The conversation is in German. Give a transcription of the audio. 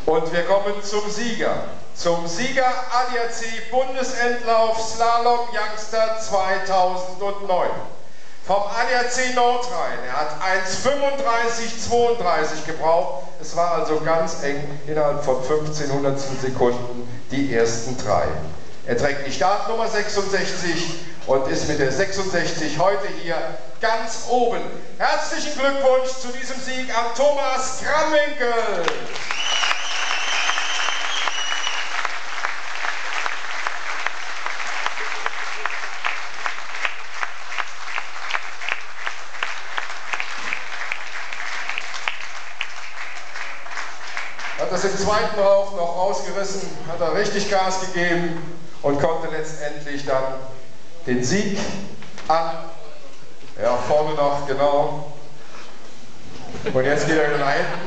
Und wir kommen zum Sieger. Zum Sieger ADAC Bundesendlauf Slalom Youngster 2009. Vom ADAC Nordrhein. Er hat 1:35,32 gebraucht. Es war also ganz eng, innerhalb von 15 Hundertstel Sekunden die ersten drei. Er trägt die Startnummer 66 und ist mit der 66 heute hier ganz oben. Herzlichen Glückwunsch zu diesem Sieg an Thomas Kramwinkel. Hat das im zweiten Lauf noch rausgerissen, hat er richtig Gas gegeben und konnte letztendlich dann den Sieg vorne noch, genau. Und jetzt geht er wieder nach hinten.